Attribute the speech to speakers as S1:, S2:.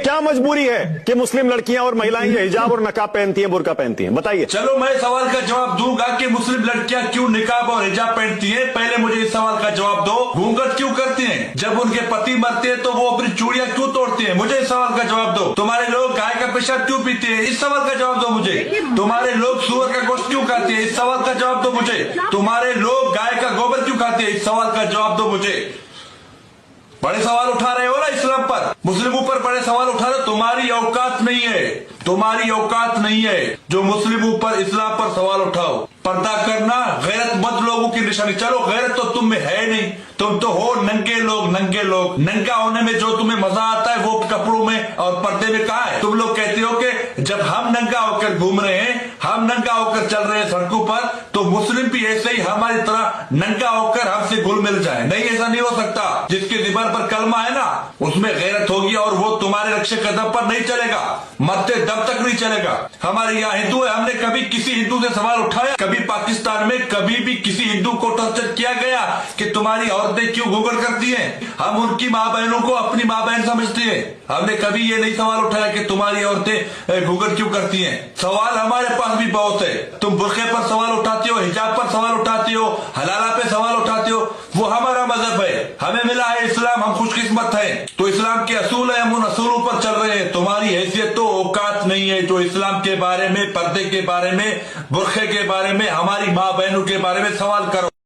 S1: क्या मजबूरी है कि मुस्लिम लड़कियां और महिलाएं ये हिजाब और नकाब पहनती हैं, बुर्का पहनती हैं? बताइए।
S2: चलो मैं सवाल का जवाब दूंगा कि मुस्लिम लड़कियां क्यों निकाब और हिजाब पहनती हैं। पहले मुझे इस सवाल का जवाब दो। घूंघट क्यों करती हैं? जब उनके पति मरते हैं तो वो अपनी चूड़ियां क्यों तोड़ती हैं? मुझे इस सवाल का जवाब दो। तुम्हारे लोग गाय का पेशाब क्यों पीते हैं? इस सवाल का जवाब दो मुझे। तुम्हारे लोग सुअर का गोश्त क्यों खाते हैं? इस सवाल का जवाब दो मुझे। तुम्हारे लोग गाय का गोबर क्यों खाते हैं? इस सवाल का जवाब दो मुझे। बड़े सवाल उठा रहे हो ना इस्लाम पर, मुस्लिमों पर बड़े सवाल उठा रहे हो। तुम्हारी औकात नहीं है, तुम्हारी औकात नहीं है जो मुस्लिमों पर इस्लाम पर सवाल उठाओ। पर्दा करना गैरतमंद लोगों की निशानी। चलो गैरत तो तुम में है नहीं, तुम तो हो नंगे लोग। नंगे लोग, नंगा होने में जो तुम्हें मजा आता है वो कपड़ों में और पर्दे में कहाँ है? तुम लोग कहते हो कि जब हम नंगा होकर घूम रहे हैं, हम नंगा होकर चल रहे हैं सड़कों पर, तो मुस्लिम भी ऐसे ही हमारी तरह नंगा होकर हमसे घुल मिल जाए। नहीं, ऐसा नहीं हो सकता। जिसके ज़बान पर कलमा है ना, उसमें गैरत होगी और वो तुम्हारे रक्षे कदम पर नहीं चलेगा, मरते दम तक नहीं चलेगा। हमारे यहाँ हिंदू है, हमने कभी किसी हिंदू से सवाल उठाया? कभी पाकिस्तान में कभी भी किसी हिंदू को टॉर्चर किया गया कि तुम्हारी औरतें क्यों घूंघट करती हैं? हम उनकी माँ बहनों को अपनी माँ बहन समझते हैं। हमने कभी ये नहीं सवाल उठाया कि तुम्हारी औरतें घूंघट क्यों करती हैं। सवाल हमारे पास भी बहुत है। तुम बुर्के पर सवाल उठाते हो, हिजाब पर सवाल उठाते हो, हलाला पे सवाल उठाते हो। वो हमारा मजहब है, हमें मिला है इस्लाम, हम खुशकिस्मत हैं। तो इस्लाम के असूल है, हम उन असूलों पर चल रहे हैं। तुम्हारी हैसियत तो औकात नहीं है जो इस्लाम के बारे में, पर्दे के बारे में, बुर्के के बारे में, हमारी माँ बहनों के बारे में सवाल करो।